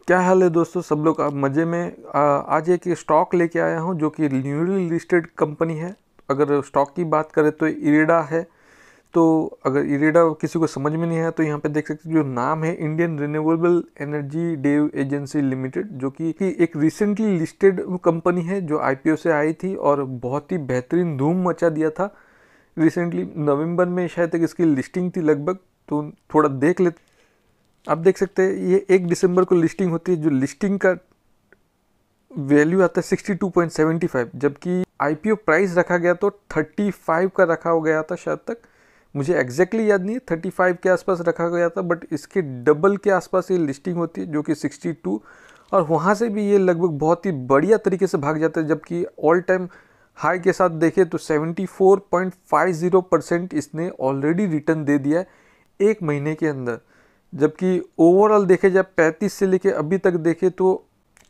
क्या हाल है दोस्तों, सब लोग आप मज़े में। आज एक स्टॉक लेके आया हूँ जो कि न्यूली लिस्टेड कंपनी है। अगर स्टॉक की बात करें तो इरेडा है। तो अगर इरेडा किसी को समझ में नहीं आया तो यहाँ पे देख सकते हैं, जो नाम है Indian renewable energy dev agency limited, जो कि एक रिसेंटली लिस्टेड कंपनी है जो आईपीओ से आई थी और बहुत ही बेहतरीन धूम मचा दिया था। रिसेंटली नवंबर में शायद तक इसकी लिस्टिंग थी लगभग, तो थोड़ा देख लेते। आप देख सकते हैं ये 1 दिसंबर को लिस्टिंग होती है। जो लिस्टिंग का वैल्यू आता है 62.75, जबकि आईपीओ प्राइस रखा गया तो 35 का रखा हो गया था शायद तक। मुझे एग्जैक्टली याद नहीं है, 35 के आसपास रखा गया था, बट इसके डबल के आसपास ये लिस्टिंग होती है जो कि 62। और वहाँ से भी ये लगभग बहुत ही बढ़िया तरीके से भाग जाता है, जबकि ऑल टाइम हाई के साथ देखें तो 74.50% इसने ऑलरेडी रिटर्न दे दिया है 1 महीने के अंदर। जबकि ओवरऑल देखे जाए 35 से लेके अभी तक देखे तो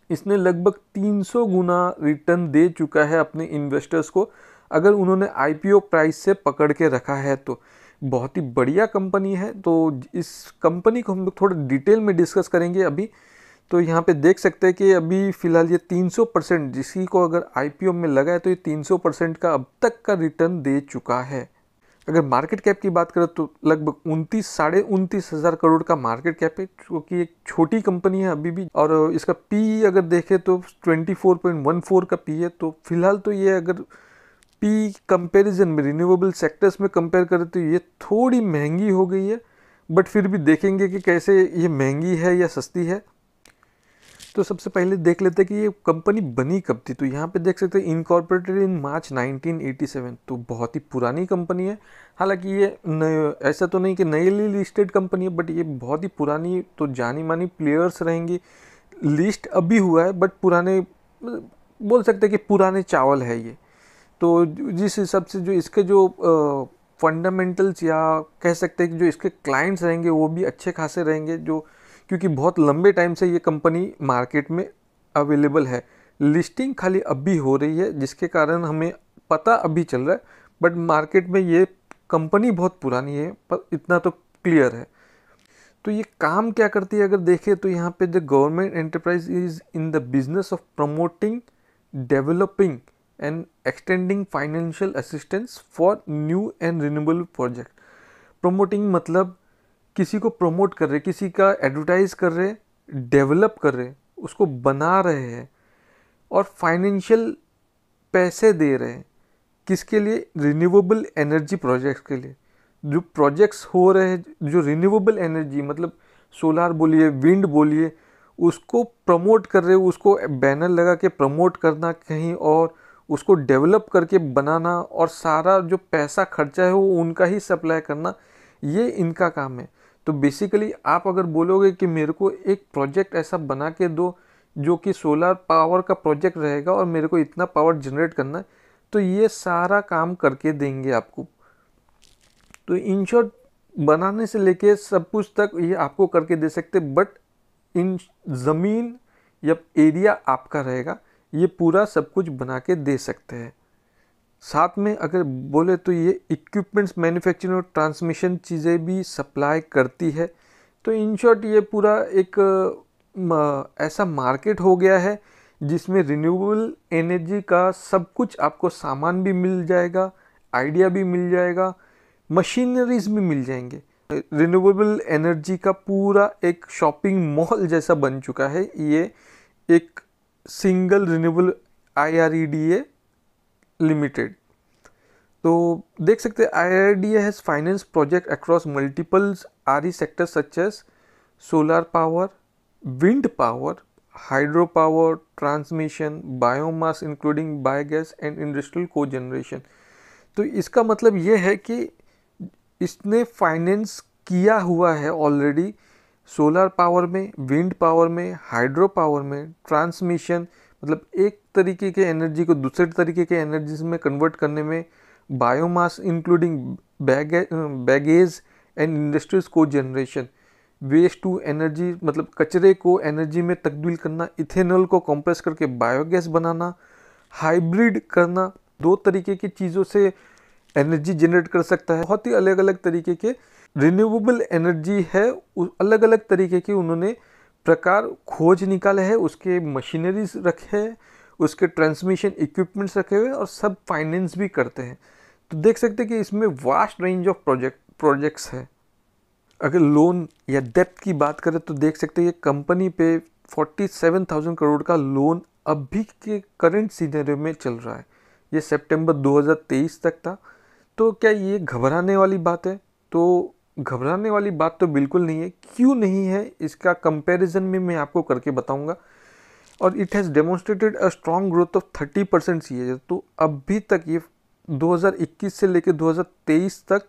इसने लगभग 300 गुना रिटर्न दे चुका है अपने इन्वेस्टर्स को, अगर उन्होंने आईपीओ प्राइस से पकड़ के रखा है तो। बहुत ही बढ़िया कंपनी है। तो इस कंपनी को हम लोग थोड़ा डिटेल में डिस्कस करेंगे अभी। तो यहाँ पे देख सकते हैं कि अभी फ़िलहाल ये 300%, जिसी को अगर आईपीओ में लगा है तो ये 300% का अब तक का रिटर्न दे चुका है। अगर मार्केट कैप की बात करें तो लगभग 29-29.5 करोड़ का मार्केट कैप है, जो कि एक छोटी कंपनी है अभी भी। और इसका पी अगर देखें तो 24.14 का पी है। तो फिलहाल तो ये अगर पी कंपैरिजन में रिन्यूएबल सेक्टर्स में कंपेयर करें तो ये थोड़ी महंगी हो गई है, बट फिर भी देखेंगे कि कैसे ये महंगी है या सस्ती है। तो सबसे पहले देख लेते हैं कि ये कंपनी बनी कब थी। तो यहाँ पे देख सकते हैं इनकॉर्पोरेटेड इन मार्च 1987। तो बहुत ही पुरानी कंपनी है। हालांकि ये ऐसा तो नहीं कि नई लिस्टेड कंपनी है, बट ये बहुत ही पुरानी, तो जानी मानी प्लेयर्स रहेंगी। लिस्ट अभी हुआ है, बट पुराने बोल सकते हैं कि पुराने चावल है ये। तो जिस हिसाब से जो इसके जो फंडामेंटल्स या कह सकते हैं कि जो इसके क्लाइंट्स रहेंगे वो भी अच्छे खासे रहेंगे, जो क्योंकि बहुत लंबे टाइम से ये कंपनी मार्केट में अवेलेबल है। लिस्टिंग खाली अभी हो रही है, जिसके कारण हमें पता अभी चल रहा है, बट मार्केट में ये कंपनी बहुत पुरानी है, पर इतना तो क्लियर है। तो ये काम क्या करती है अगर देखें तो यहाँ पे the government enterprise is in the business of promoting, developing and extending financial assistance for new and renewable project. Promoting मतलब किसी को प्रमोट कर रहे, किसी का एडवर्टाइज कर रहे, डेवलप कर रहे, उसको बना रहे हैं, और फाइनेंशियल पैसे दे रहे हैं। किसके लिए? रिन्यूएबल एनर्जी प्रोजेक्ट्स के लिए। जो प्रोजेक्ट्स हो रहे हैं, जो रिन्यूएबल एनर्जी मतलब सोलार बोलिए, विंड बोलिए, उसको प्रमोट कर रहे हो, उसको बैनर लगा के प्रमोट करना कहीं और, उसको डेवलप करके बनाना, और सारा जो पैसा खर्चा है वो उनका ही सप्लाई करना, ये इनका काम है। तो बेसिकली आप अगर बोलोगे कि मेरे को एक प्रोजेक्ट ऐसा बना के दो जो कि सोलर पावर का प्रोजेक्ट रहेगा और मेरे को इतना पावर जनरेट करना है, तो ये सारा काम करके देंगे आपको। तो इन शॉर्ट बनाने से लेके सब कुछ तक ये आपको करके दे सकते, बट इन ज़मीन या एरिया आपका रहेगा, ये पूरा सब कुछ बना के दे सकते हैं। साथ में अगर बोले तो ये इक्विपमेंट्स मैन्युफैक्चरिंग और ट्रांसमिशन चीज़ें भी सप्लाई करती है। तो इन शॉर्ट ये पूरा एक ऐसा मार्केट हो गया है जिसमें रिन्यूएबल एनर्जी का सब कुछ आपको सामान भी मिल जाएगा, आइडिया भी मिल जाएगा, मशीनरीज भी मिल जाएंगे। रिन्यूएबल एनर्जी का पूरा एक शॉपिंग मॉल जैसा बन चुका है ये एक सिंगल रिन्यूएबल IREDA लिमिटेड। तो देख सकते हैं IREDA has finance project across multiples RE sectors such as solar power, wind power, hydro power, transmission, biomass including biogas and industrial cogeneration. तो इसका मतलब ये है कि इसने फाइनेंस किया हुआ है ऑलरेडी सोलर पावर में, विंड पावर में, हाइड्रो पावर में, ट्रांसमिशन मतलब एक तरीके के एनर्जी को दूसरे तरीके के एनर्जीज में कन्वर्ट करने में, biomass including baggage and industries को जनरेशन, वेस्ट टू एनर्जी मतलब कचरे को एनर्जी में तब्दील करना, इथेनॉल को कंप्रेस करके बायोगैस बनाना, हाइब्रिड करना, 2 तरीके की चीज़ों से एनर्जी जनरेट कर सकता है। बहुत ही अलग अलग तरीके के रिन्यूएबल एनर्जी है, अलग अलग तरीके की उन्होंने प्रकार खोज निकाले है, उसके मशीनरीज रखे हैं, उसके ट्रांसमिशन इक्विपमेंट्स रखे हुए और सब फाइनेंस भी करते हैं। तो देख सकते हैं कि इसमें वास्ट रेंज ऑफ प्रोजेक्ट्स है। अगर लोन या डेप्थ की बात करें तो देख सकते हैं ये कंपनी पे 47,000 करोड़ का लोन अभी के करंट सीनेरियो में चल रहा है। ये सितंबर 2023 तक था। तो क्या ये घबराने वाली बात है? तो घबराने वाली बात तो बिल्कुल नहीं है। क्यों नहीं है, इसका कंपैरिजन में मैं आपको करके बताऊंगा। और it has demonstrated a strong growth of 30% CAGR। तो अभी तक ये 2021 से लेकर 2023 तक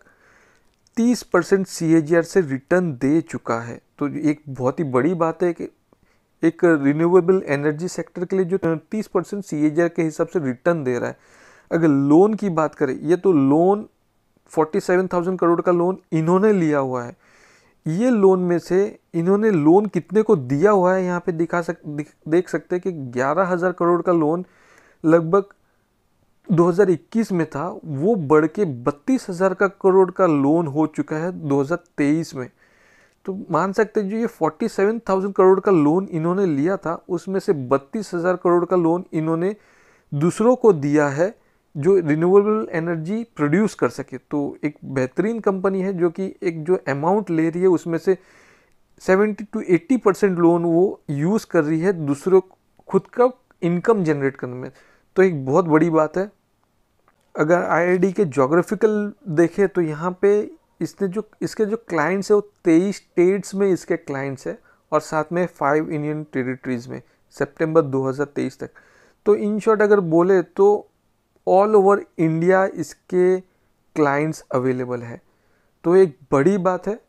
30% CAGR से रिटर्न दे चुका है। तो एक बहुत ही बड़ी बात है कि एक रिन्यूएबल एनर्जी सेक्टर के लिए जो 30% CAGR के हिसाब से रिटर्न दे रहा है। अगर लोन की बात करें, ये तो लोन 47,000 करोड़ का लोन इन्होंने लिया हुआ है। ये लोन में से इन्होंने लोन कितने को दिया हुआ है यहाँ पे देख सकते हैं कि 11,000 करोड़ का लोन लगभग 2021 में था, वो बढ़ के 32,000 करोड़ का लोन हो चुका है 2023 में। तो मान सकते हैं जो ये 47,000 करोड़ का लोन इन्होंने लिया था, उसमें से 32,000 करोड़ का लोन इन्होंने दूसरों को दिया है जो रिन्यूएबल एनर्जी प्रोड्यूस कर सके। तो एक बेहतरीन कंपनी है जो कि एक जो अमाउंट ले रही है उसमें से 70 to 80% लोन वो यूज़ कर रही है दूसरों खुद का इनकम जनरेट करने में। तो एक बहुत बड़ी बात है। अगर IRD के जोग्राफिकल देखें तो यहाँ पे इसके जो क्लाइंट्स है वो 23 स्टेट्स में इसके क्लाइंट्स है और साथ में 5 इंडियन टेरिटरीज में सितंबर 2023 तक। तो इन शॉर्ट अगर बोले तो ऑल ओवर इंडिया इसके क्लाइंट्स अवेलेबल है। तो एक बड़ी बात है,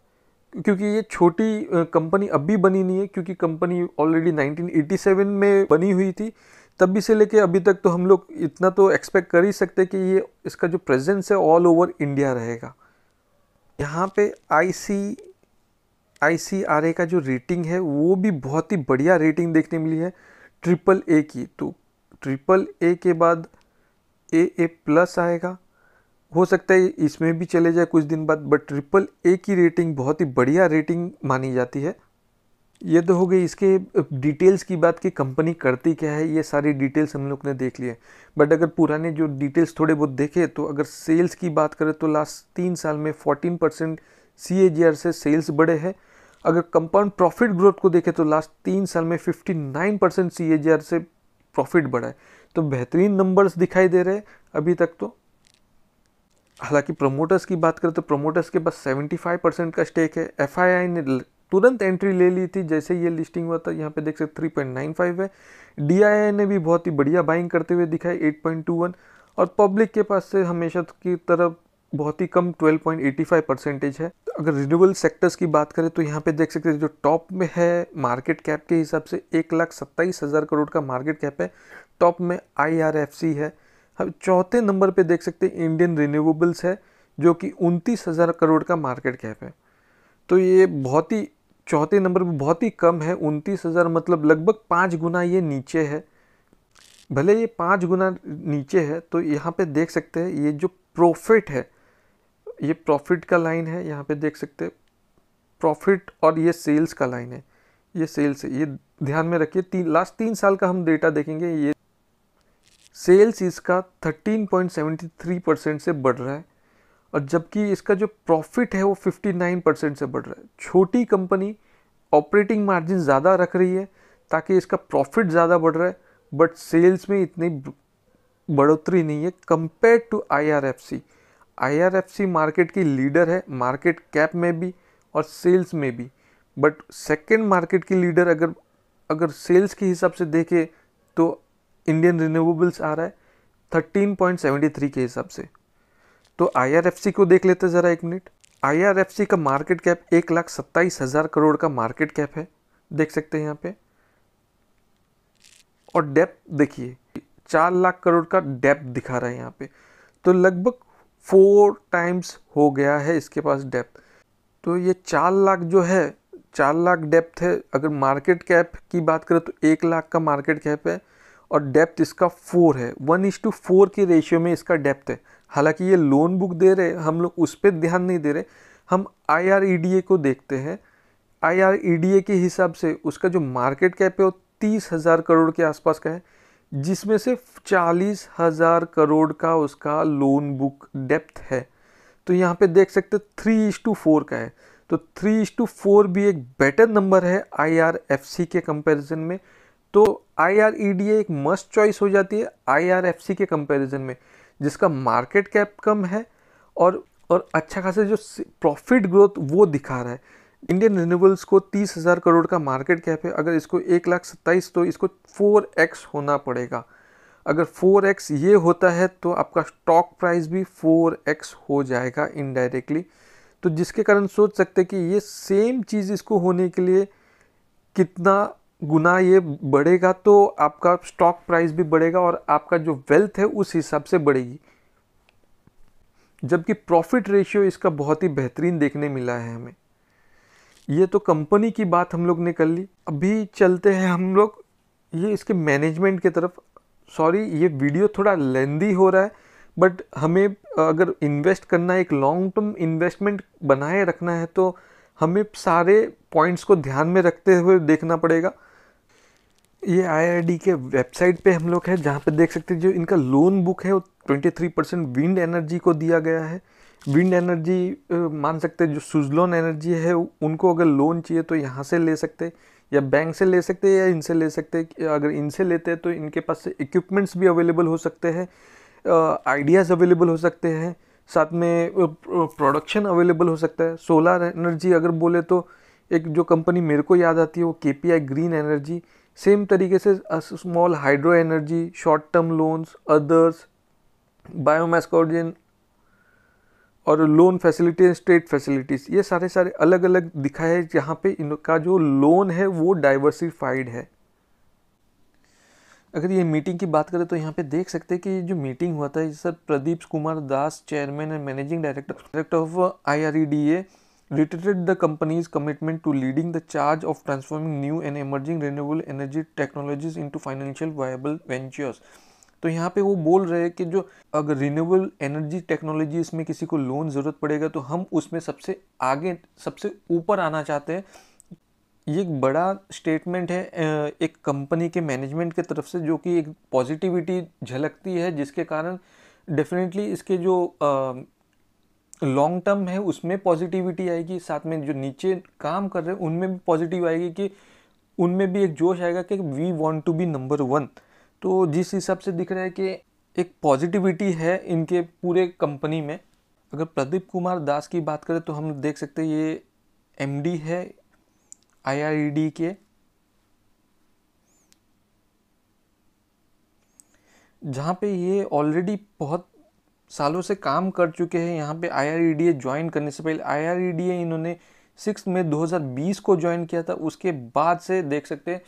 क्योंकि ये छोटी कंपनी अभी बनी नहीं है, क्योंकि कंपनी ऑलरेडी 1987 में बनी हुई थी। तभी से लेके अभी तक तो हम लोग इतना तो एक्सपेक्ट कर ही सकते हैं कि ये इसका जो प्रेजेंस है ऑल ओवर इंडिया रहेगा। यहाँ पे ICRA का जो रेटिंग है वो भी बहुत ही बढ़िया रेटिंग देखने मिली है, AAA की। तो AAA के बाद AA+ आएगा, हो सकता है इसमें भी चले जाए कुछ दिन बाद, बट AAA की रेटिंग बहुत ही बढ़िया रेटिंग मानी जाती है। ये तो हो गई इसके डिटेल्स की बात कि कंपनी करती क्या है, ये सारी डिटेल्स हम लोग ने देख लिए। बट अगर पुराने जो डिटेल्स थोड़े बहुत देखे तो अगर सेल्स की बात करें तो लास्ट 3 साल में 14% CAGR से सेल्स बढ़े हैं। अगर कंपाउंड प्रॉफिट ग्रोथ को देखें तो लास्ट 3 साल में 59% CAGR से प्रॉफिट बढ़ा है। तो बेहतरीन नंबर्स दिखाई दे रहे हैं अभी तक तो। हालांकि प्रमोटर्स की बात करें तो प्रमोटर्स के पास 75% का स्टेक है। FII ने तुरंत एंट्री ले ली थी जैसे ये लिस्टिंग हुआ था, यहाँ पे देख सकते 3.95 है। DII ने भी बहुत ही बढ़िया बाइंग करते हुए दिखाई 8.21, और पब्लिक के पास से हमेशा की तरफ बहुत ही कम 12.85% है। तो अगर रिन्यूएबल सेक्टर्स की बात करें तो यहाँ पे देख सकते हैं जो टॉप में है मार्केट कैप के हिसाब से 1,27,000 करोड़ का मार्केट कैप है। टॉप में IRFC है। हम चौथे नंबर पे देख सकते हैं इंडियन रिन्यूएबल्स है जो कि 29,000 करोड़ का मार्केट कैप है। तो ये बहुत ही चौथे नंबर पे बहुत ही कम है, 29,000 मतलब लगभग 5 गुना ये नीचे है। भले ये 5 गुना नीचे है तो यहाँ पे देख सकते हैं ये जो प्रॉफिट है, ये प्रॉफिट का लाइन है, यहाँ पे देख सकते हैं प्रॉफिट, और ये सेल्स का लाइन है, ये सेल्स है। ये ध्यान में रखिए, लास्ट 3 साल का हम डेटा देखेंगे। ये सेल्स इसका 13.73% से बढ़ रहा है, और जबकि इसका जो प्रॉफिट है वो 59% से बढ़ रहा है। छोटी कंपनी ऑपरेटिंग मार्जिन ज़्यादा रख रही है ताकि इसका प्रॉफिट ज़्यादा बढ़ रहा है, बट सेल्स में इतनी बढ़ोतरी नहीं है compare to IRFC। IRFC market की लीडर है, मार्केट कैप में भी और सेल्स में भी, बट सेकंड मार्केट की लीडर अगर सेल्स के हिसाब से देखें तो इंडियन रिन्यूएबल्स आ रहा है 13.73 के हिसाब से। तो IRFC को देख लेते ज़रा एक मिनट। IRFC का मार्केट कैप 1,27,000 करोड़ का मार्केट कैप है, देख सकते हैं यहाँ पे। और डेप्थ देखिए 4 लाख करोड़ का डेप्थ दिखा रहा है यहाँ पे। तो लगभग 4 टाइम्स हो गया है इसके पास डेप्थ। तो ये 4 लाख जो है, 4 लाख डेप्थ है। अगर मार्केट कैप की बात करें तो 1 लाख का मार्केट कैप है और डेप्थ इसका 4 है। 1:4 के रेशियो में इसका डेप्थ है। हालांकि ये लोन बुक दे रहे, हम लोग उस पर ध्यान नहीं दे रहे, हम IREDA को देखते हैं। IREDA के हिसाब से उसका जो मार्केट कैप है वो 30,000 करोड़ के आसपास का है, जिसमें से 40,000 करोड़ का उसका लोन बुक डेप्थ है। तो यहाँ पे देख सकते 3:4 का है। तो 3:4 भी एक बेटर नंबर है IRFC के कंपैरिजन में। तो IREDA एक मस्ट चॉइस हो जाती है IRFC के कंपैरिजन में, जिसका मार्केट कैप कम है और अच्छा खासा जो प्रॉफिट ग्रोथ वो दिखा रहा है। इंडियन रिन्यूएबल्स को 30,000 करोड़ का मार्केट कैप है, अगर इसको 1,27,000 तो इसको 4x होना पड़ेगा। अगर 4x ये होता है तो आपका स्टॉक प्राइस भी 4x हो जाएगा इनडायरेक्टली। तो जिसके कारण सोच सकते हैं कि ये सेम चीज़ इसको होने के लिए कितना गुना ये बढ़ेगा, तो आपका स्टॉक प्राइस भी बढ़ेगा और आपका जो वेल्थ है उस हिसाब से बढ़ेगी। जबकि प्रॉफिट रेशियो इसका बहुत ही बेहतरीन देखने मिला है हमें। ये तो कंपनी की बात हम लोग ने कर ली। अभी चलते हैं हम लोग ये इसके मैनेजमेंट की तरफ। सॉरी, ये वीडियो थोड़ा लेंदी हो रहा है, बट हमें अगर इन्वेस्ट करना है, एक लॉन्ग टर्म इन्वेस्टमेंट बनाए रखना है, तो हमें सारे पॉइंट्स को ध्यान में रखते हुए देखना पड़ेगा। ये IRD के वेबसाइट पे हम लोग हैं, जहाँ पे देख सकते हैं जो इनका लोन बुक है वो 23% विंड एनर्जी को दिया गया है। विंड एनर्जी मान सकते हैं जो सुजलोन एनर्जी है, उनको अगर लोन चाहिए तो यहाँ से ले सकते हैं, या बैंक से ले सकते हैं, या इनसे ले सकते हैं। अगर इनसे लेते हैं तो इनके पास से इक्विपमेंट्स भी अवेलेबल हो सकते हैं, आइडियाज़ अवेलेबल हो सकते हैं, साथ में प्रोडक्शन अवेलेबल हो सकता है। सोलर एनर्जी अगर बोले तो एक जो कंपनी मेरे को याद आती है वो KPI ग्रीन एनर्जी। सेम तरीके से small hydro energy, short term loans, others, biomass कोजेन और लोन फैसिलिटी, स्टेट फैसिलिटीज़, ये सारे अलग अलग दिखाए हैं, जहाँ पे इनका जो लोन है वो डाइवर्सिफाइड है। अगर ये मीटिंग की बात करें तो यहाँ पे देख सकते हैं कि जो मीटिंग हुआ था, sir Pradeep Kumar Das, chairman and managing director of IREDA, reiterated the company's commitment to leading the charge of transforming new and emerging renewable energy technologies into financial viable ventures। तो यहाँ पे वो बोल रहे हैं कि जो अगर रिन्यूएबल एनर्जी टेक्नोलॉजी इसमें किसी को लोन ज़रूरत पड़ेगा तो हम उसमें सबसे आगे, सबसे ऊपर आना चाहते हैं। ये एक बड़ा स्टेटमेंट है एक कंपनी के मैनेजमेंट की तरफ से, जो कि एक पॉजिटिविटी झलकती है, जिसके कारण डेफिनेटली इसके जो लॉन्ग टर्म है उसमें पॉजिटिविटी आएगी, साथ में जो नीचे काम कर रहे हैं उनमें भी पॉजिटिव आएगी, कि उनमें भी एक जोश आएगा कि we want to be number 1। तो जिस हिसाब से दिख रहा है कि एक पॉजिटिविटी है इनके पूरे कंपनी में। अगर प्रदीप कुमार दास की बात करें तो हम देख सकते हैं ये MD है IRED के, जहाँ पे ये ऑलरेडी बहुत सालों से काम कर चुके हैं। यहाँ पे IREDA ज्वाइन करने से पहले IREDA इन्होंने 6 मई 2020 को ज्वाइन किया था। उसके बाद से देख सकते हैं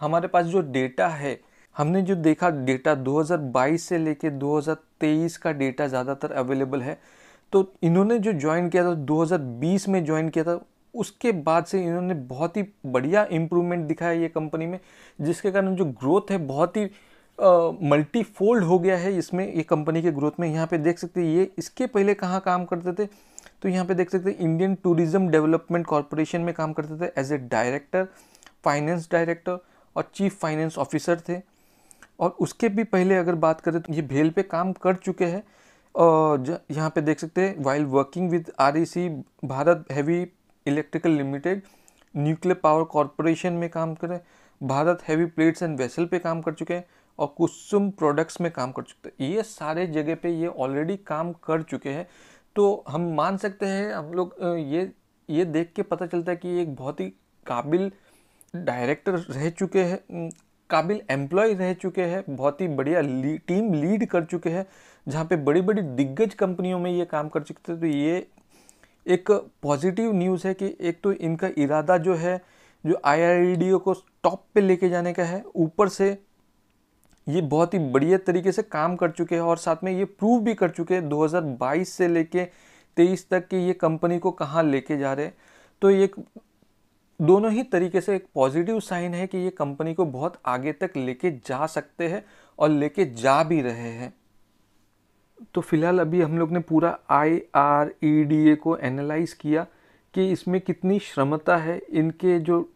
हमारे पास जो डेटा है, हमने जो देखा डेटा 2022 से लेके 2023 का डेटा ज़्यादातर अवेलेबल है। तो इन्होंने जो ज्वाइन किया था 2020 में ज्वाइन किया था, उसके बाद से इन्होंने बहुत ही बढ़िया इम्प्रूवमेंट दिखाया ये कंपनी में, जिसके कारण जो ग्रोथ है बहुत ही मल्टीफोल्ड हो गया है इसमें, ये कंपनी के ग्रोथ में। यहाँ पे देख सकते हैं ये इसके पहले कहाँ काम करते थे, तो यहाँ पे देख सकते हैं इंडियन टूरिज्म डेवलपमेंट कॉरपोरेशन में काम करते थे as a director, finance director और चीफ फाइनेंस ऑफिसर थे। और उसके भी पहले अगर बात करें तो ये भेल पे काम कर चुके हैं। यहाँ पे देख सकते हैं while working with REC Bharat heavy electrical limited, nuclear power corporation में काम करें, Bharat heavy plates and vessel पे काम कर चुके हैं और कुसुम प्रोडक्ट्स में काम कर चुके हैं। ये सारे जगह पे ये ऑलरेडी काम कर चुके हैं। तो हम मान सकते हैं, हम लोग ये देख के पता चलता है कि ये एक बहुत ही काबिल डायरेक्टर रह चुके हैं, काबिल एम्प्लॉय रह चुके हैं, बहुत ही बढ़िया टीम लीड कर चुके हैं, जहाँ पे बड़ी बड़ी दिग्गज कंपनियों में ये काम कर चुके थे। तो ये एक पॉजिटिव न्यूज़ है कि एक तो इनका इरादा जो है, जो IREDA को टॉप पे लेके जाने का है, ऊपर से ये बहुत ही बढ़िया तरीके से काम कर चुके हैं और साथ में ये प्रूव भी कर चुके हैं 2022 से लेके 23 तक कि ये कंपनी को कहाँ लेके जा रहे हैं। तो ये दोनों ही तरीके से एक पॉजिटिव साइन है कि ये कंपनी को बहुत आगे तक लेके जा सकते हैं और लेके जा भी रहे हैं। तो फिलहाल अभी हम लोग ने पूरा IREDA को एनालाइज किया कि इसमें कितनी क्षमता है, इनके जो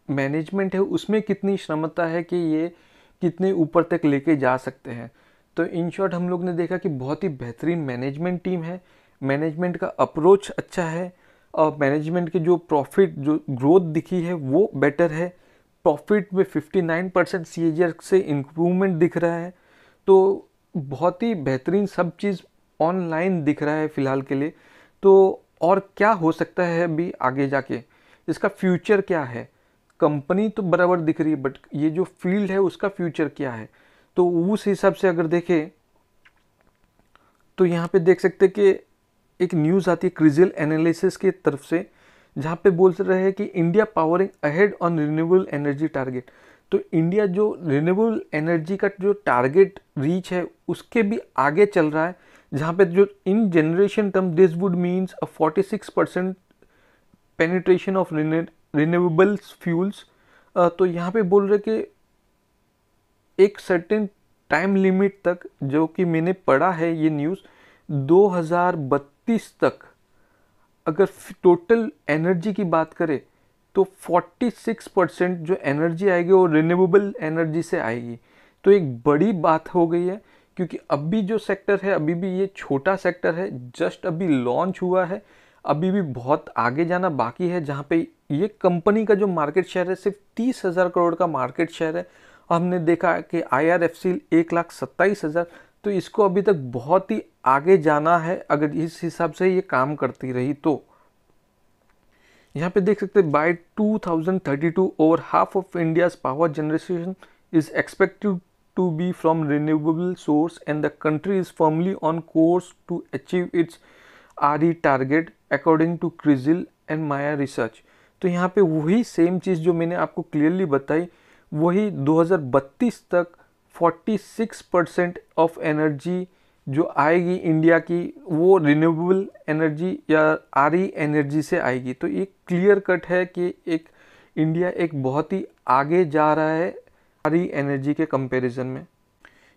मैनेजमेंट है उसमें कितनी क्षमता है कि ये कितने ऊपर तक लेके जा सकते हैं। तो इन शॉर्ट हम लोग ने देखा कि बहुत ही बेहतरीन मैनेजमेंट टीम है, मैनेजमेंट का अप्रोच अच्छा है और मैनेजमेंट की जो प्रॉफिट जो ग्रोथ दिखी है वो बेटर है। प्रॉफिट में 59% CAGR से इम्प्रूवमेंट दिख रहा है। तो बहुत ही बेहतरीन सब चीज़ ऑनलाइन दिख रहा है फ़िलहाल के लिए। तो और क्या हो सकता है अभी आगे जाके, इसका फ्यूचर क्या है? कंपनी तो बराबर दिख रही है बट ये जो फील्ड है उसका फ्यूचर क्या है? तो उस हिसाब से अगर देखें तो यहाँ पे देख सकते हैं कि एक न्यूज़ आती है क्रिजिल एनालिसिस की तरफ से, जहाँ पे बोल रहे हैं कि India powering ahead on renewable energy target. तो इंडिया जो रिन्यूएबल एनर्जी का जो टारगेट रीच है उसके भी आगे चल रहा है, जहाँ पे जो इन generation term this would means a 46% penetration of renewable fuels. तो यहाँ पे बोल रहे कि एक सर्टेन टाइम लिमिट तक, जो कि मैंने पढ़ा है ये न्यूज़, 2032 तक अगर टोटल एनर्जी की बात करें तो 46% जो एनर्जी आएगी वो रिन्यूएबल एनर्जी से आएगी। तो एक बड़ी बात हो गई है, क्योंकि अभी जो सेक्टर है अभी भी ये छोटा सेक्टर है, जस्ट अभी लॉन्च हुआ है, अभी भी बहुत आगे जाना बाकी है। जहाँ पे ये कंपनी का जो मार्केट शेयर है सिर्फ 30,000 करोड़ का मार्केट शेयर है। हमने देखा कि IRFC 1,27,000, तो इसको अभी तक बहुत ही आगे जाना है अगर इस हिसाब से ये काम करती रही तो। यहाँ पे देख सकते हैं by 2032 over half of India's power generation is expected to be from renewable source and the country is firmly on course to achieve its RE target according to CRISIL MIA माया रिसर्च। तो यहाँ पे वही सेम चीज़ जो मैंने आपको क्लियरली बताई, वही 2032 तक 46% ऑफ एनर्जी जो आएगी इंडिया की वो रिन्यूएबल एनर्जी या RE एनर्जी से आएगी। तो ये क्लियर कट है कि एक इंडिया एक बहुत ही आगे जा रहा है RE एनर्जी के कंपैरिजन में।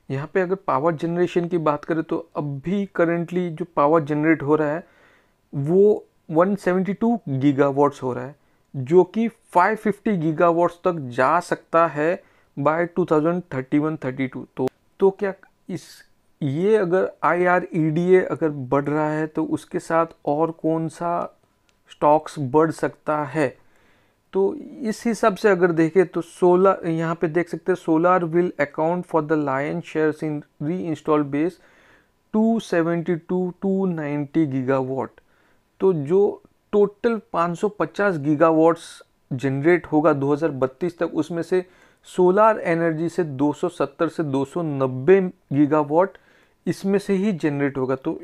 यहाँ पे अगर पावर जनरेशन की बात करें तो अभी करंटली जो पावर जनरेट हो रहा है वो 172 गीगावाट्स हो रहा है, जो कि 550 गीगावाट्स तक जा सकता है बाय 2031-32। तो क्या इस ये अगर IREDA अगर बढ़ रहा है तो उसके साथ और कौन सा स्टॉक्स बढ़ सकता है? तो इस हिसाब से अगर देखें तो सोलर, यहाँ पे देख सकते हैं solar will account for the lion shares in re install base 272-290 gigawatt. तो जो टोटल 550 गीगावाट्स जनरेट होगा 2032 तक, उसमें से सोलर एनर्जी से 270 से 290 गीगावाट इसमें से ही जनरेट होगा। तो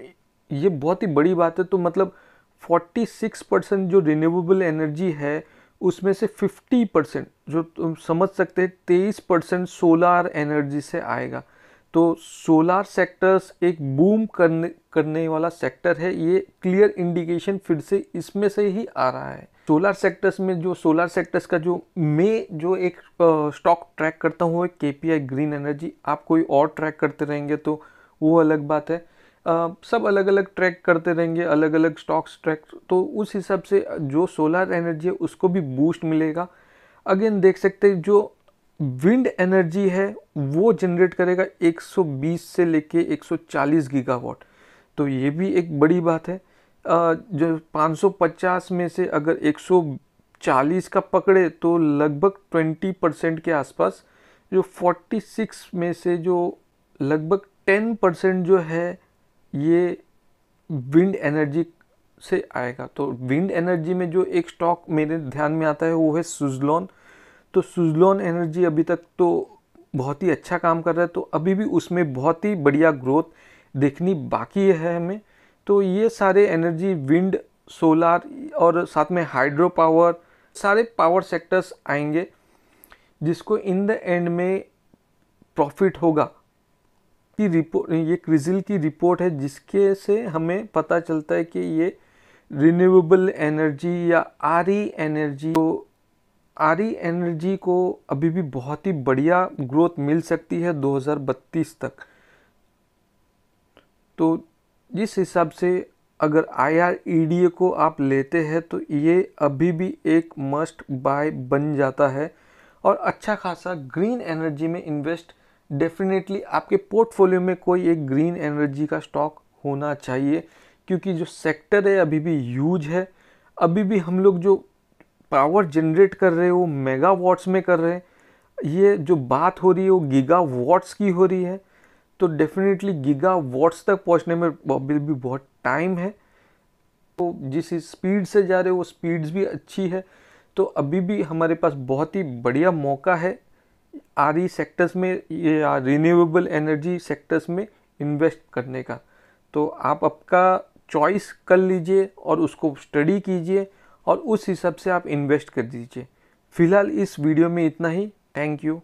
ये बहुत ही बड़ी बात है। तो मतलब 46% जो रिन्यूएबल एनर्जी है उसमें से 50% जो तुम समझ सकते हैं 23% सोलार एनर्जी से आएगा। तो सोलार सेक्टर्स एक बूम करने वाला सेक्टर है, ये क्लियर इंडिकेशन फिर से इसमें से ही आ रहा है। सोलार सेक्टर्स में जो सोलार सेक्टर्स का जो मैं जो एक स्टॉक ट्रैक करता हूँ KPI ग्रीन एनर्जी। आप कोई और ट्रैक करते रहेंगे तो वो अलग बात है। सब अलग अलग ट्रैक करते रहेंगे, अलग अलग स्टॉक्स ट्रैक, तो उस हिसाब से जो सोलर एनर्जी है उसको भी बूस्ट मिलेगा। अगेन देख सकते हैं जो विंड एनर्जी है वो जनरेट करेगा 120 से लेके 140 गीगावाट। तो ये भी एक बड़ी बात है। जो 550 में से अगर 140 का पकड़े तो लगभग 20% के आसपास, जो 46 में से जो लगभग 10% जो है ये विंड एनर्जी से आएगा। तो विंड एनर्जी में जो एक स्टॉक मेरे ध्यान में आता है वो है सुज़लोन। तो सुज़लोन एनर्जी अभी तक तो बहुत ही अच्छा काम कर रहा है, तो अभी भी उसमें बहुत ही बढ़िया ग्रोथ देखनी बाकी है हमें। तो ये सारे एनर्जी, विंड, सोलार और साथ में हाइड्रो पावर, सारे पावर सेक्टर्स आएंगे जिसको इन द एंड में प्रॉफिट होगा। की रिपोर्ट, ये क्रिजिल की रिपोर्ट है जिसके से हमें पता चलता है कि ये रिन्यूएबल एनर्जी या RE एनर्जी, तो RE एनर्जी को अभी भी बहुत ही बढ़िया ग्रोथ मिल सकती है 2032 तक। तो जिस हिसाब से अगर IREDA को आप लेते हैं तो ये अभी भी एक मस्ट बाय बन जाता है और अच्छा खासा ग्रीन एनर्जी में इन्वेस्ट डेफिनेटली आपके पोर्टफोलियो में कोई एक ग्रीन एनर्जी का स्टॉक होना चाहिए, क्योंकि जो सेक्टर है अभी भी ह्यूज है। अभी भी हम लोग जो पावर जनरेट कर रहे हैं वो मेगा वॉट्स में कर रहे हैं, ये जो बात हो रही है वो गीगा वॉट्स की हो रही है। तो डेफिनेटली गीगा वॉट्स तक पहुंचने में अभी भी बहुत टाइम है। तो जिस स्पीड से जा रहे हो वो स्पीड्स भी अच्छी है, तो अभी भी हमारे पास बहुत ही बढ़िया मौका है RE सेक्टर्स में या रिन्यूएबल एनर्जी सेक्टर्स में इन्वेस्ट करने का। तो आप आपका चॉइस कर लीजिए और उसको स्टडी कीजिए और उस हिसाब से आप इन्वेस्ट कर दीजिए। फिलहाल इस वीडियो में इतना ही। Thank you.